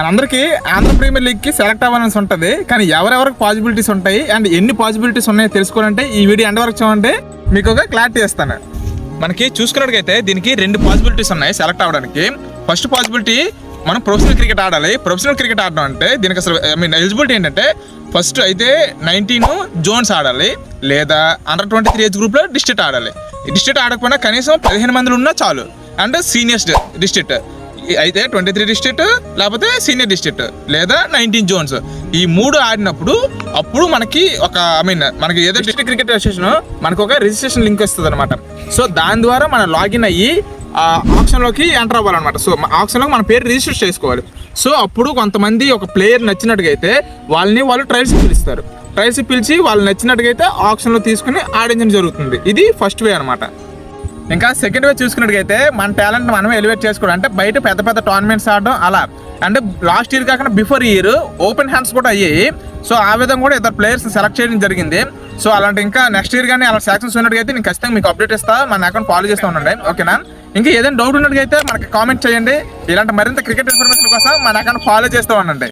అందరికీ Andhra premier league కి select అవ్వాలని ఉంటుంది, కానీ ఎవరెవరికి పాసిబిలిటీస్ ఉంటాయి అండ్ ఎన్ని పాసిబిలిటీస్ ఉన్నాయో తెలుసుకోవాలంటే ఈ వీడియో ఎండ్ వరకు చూడండి, మీకు ఒక క్లారిటీ ఇస్తాను. మనకి చూసుకున్నట్టుగైతే దీనికి రెండు పాసిబిలిటీస్ ఉన్నాయి సెలెక్ట్ అవ్వడానికి. ఫస్ట్ పాసిబిలిటీ మనం ప్రొఫెషనల్ క్రికెట్ ఆడాలి. ప్రొఫెషనల్ క్రికెట్ ఆడడం అంటే దీనికి అసలు ఎలిజిబిలిటీ ఏంటంటే ఫస్ట్ అయితే 19 జోన్స్ ఆడాలి, లేదా అండర్ 23 ఏజ్ గ్రూప్లో డిస్ట్రిక్ట్ ఆడాలి. డిస్ట్రిక్ట్ ఆడకపోయినా కనీసం 15 మంది ఉన్నా చాలు. అండ్ సీనియర్స్ డిస్ట్రిక్ట్ అయితే 23 డిస్ట్రిక్ట్, లేకపోతే సీనియర్ డిస్ట్రిక్ట్, లేదా 19 జోన్స్. ఈ మూడు ఆడినప్పుడు అప్పుడు మనకి ఒక మనకి ఏదో డిస్ట్రిక్ట్ క్రికెట్ అసోసియేషన్ మనకు ఒక రిజిస్ట్రేషన్ లింక్ వస్తుంది అనమాట. సో దాని ద్వారా మనం లాగిన్ అయ్యి ఆప్షన్లోకి ఎంటర్ అవ్వాలన్నమాట. సో ఆప్షన్లోకి మన పేరు రిజిస్టర్ చేసుకోవాలి. సో అప్పుడు కొంతమంది ఒక ప్లేయర్ నచ్చినట్టుగా అయితే వాళ్ళు ట్రయల్స్కి పిలుస్తారు. ట్రయల్స్కి పిలిచి వాళ్ళు నచ్చినట్టుగా అయితే ఆప్షన్లో తీసుకుని ఆడించడం జరుగుతుంది. ఇది ఫస్ట్ వే అనమాట. ఇంకా సెకండ్ వే చూసుకున్నట్టుగైతే మన టాలెంట్ మనం ఎలివేట్ చేసుకోవడం అంటే బయట పెద్ద పెద్ద టోర్నమెంట్స్ ఆడడం అలా. అంటే లాస్ట్ ఇయర్ కాకుండా బిఫోర్ ఇయర్ ఓపెన్ హ్యాండ్స్ కూడా అయ్యాయి. సో ఆ విధంగా కూడా ఇద్దరు ప్లేయర్స్ సెలెక్ట్ చేయడం జరిగింది. సో అలాంటి ఇంకా నెక్స్ట్ ఇయర్ కానీ అలా సెలక్షన్స్ ఉన్నట్టుగైతే నేను ఖచ్చితంగా మీకు అప్డేట్ ఇస్తా. మన అకౌంట్ ఫాలో చేస్తూ ఉండండి, ఓకేనా? ఇంకా ఏదైనా డౌట్ ఉన్నట్టుగైతే మనకి కామెంట్ చేయండి. ఇలాంటి మరింత క్రికెట్ ఇన్ఫర్మేషన్ కోసం మన అకౌంట్ ఫాలో చేస్తూ ఉండండి.